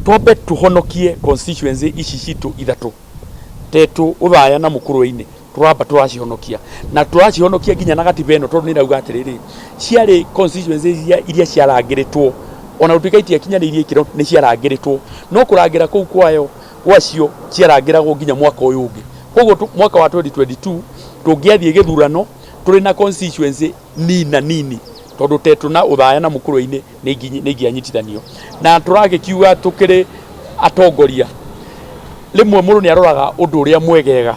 twambe tuhonokie constituency ici citu ithatu tetu uthaya na Mukurwe-ini turamba turacihonokia na turacihonokia nginya na gatiba ino tondu nirauga atiriri ciari constituency iria ciarangiritwo ona utuika itiakinyanirie ikiro ni ciarangiritwo no kurangira kuu kwayo gwacio ciarangiragwo nginya mwaka uyu ungi koguo mwaka wa 2022 tungiathie githurano turi na constituency nini tondu tetu na uthaya na Mukurwe-ini ni ngianyitithanio na turagikiuga tukiri atongoria limwe muru ni aroraga undu uria mwegega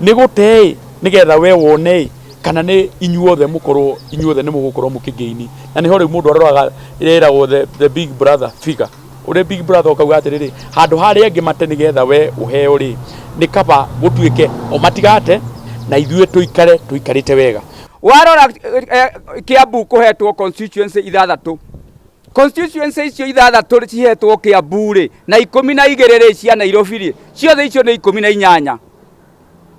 ni gutei nigetha we wone kana ni inyuothe mukorwo inyuothe ni mugukorwo mukigeini na ni ho riu mundu aroraga ireragwo the big brother figure uri big brother ukauga atiriri handu hari angi mate nigetha we uheo ri ni kaba gutuike o matigate na ithuĩ tuikarite wega warora Kiambu kuhetwo constituency ithathatu constituency icio ithathatu cihetwo Kiambu ri na 12 ri cia Nairobi ri ciothe icio ni 18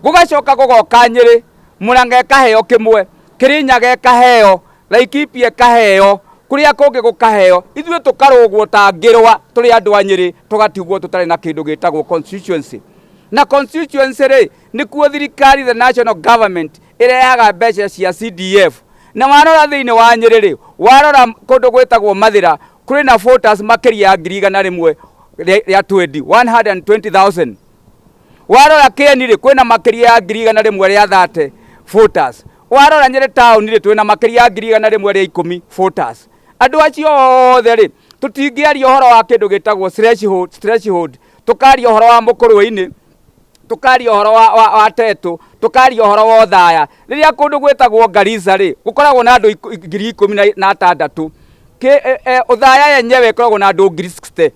gugacoka gugoka Nyeri Murang'a kaheo kimwe Kirinyaga kaheo Laikipia kaheo kuria kungi gukaheo ithuĩ tukarogwo ta ngirwa turi andu a Nyeri tugatigwo tutari na kindu gitagwo constituency na constituency ri ni kuo thirikari the national government irehaga mbeca cia CDF na warora thiini wa Nyeri ri warora kundu gwitagwo Mathira kuri na voters makiria 100,000 ya 120,000 warora Kieni ri kwina makiria 100,000 ria 30 voters warora Nyeri town ri twina makiria 100,000 ria 10 voters andu acio othe ri tutingiaria uhoro wa kindu gitagwo threshold tukaria uhoro wa Mukurwe-ini tukaria uhoro wa Tetu tukaria uhoro wa Uthaya riria kundu gwetagwo Garissa ri gukoragwo na andu 16,000 Uthaya yenyewe ikoragwo na andu 60,000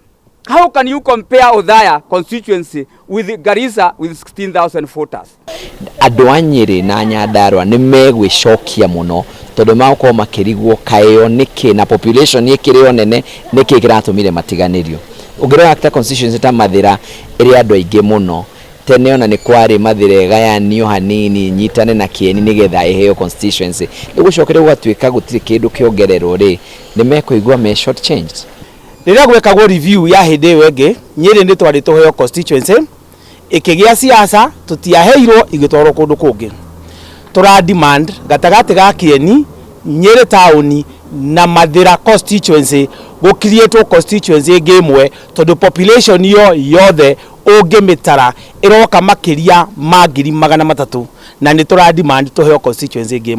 how can you compare Uthaya constituency with Garissa with 16,000 voters andu a Nyeri na Nyandarua ni megwicokia muno tondu magukorwo makirigwo kaeo niki na population ikirio nene niki kiratumire matiganirio ungirora acta constituency ta Mathira iri andu aingi muno tene ona ni kwari Mathira gayanio hanini nyitane na Kieni nigetha iheo constituency rigucokere gwatuika gutiri kindu kiongererwo ri ni mekuigwa me short changed riria gwekagwo review ya hindi iyo ingi Nyeri ni twari tuheo constituency ikigia siasa tutiaheirwo igitwarwo kundu kungi tura demand gatagati ga Kieni Nyeri town na Mathira constituency go create constituency gemwe tondu population yo yothe ungimitara iroka makiria ma 300,000 na ni tura demand tuheo constituency game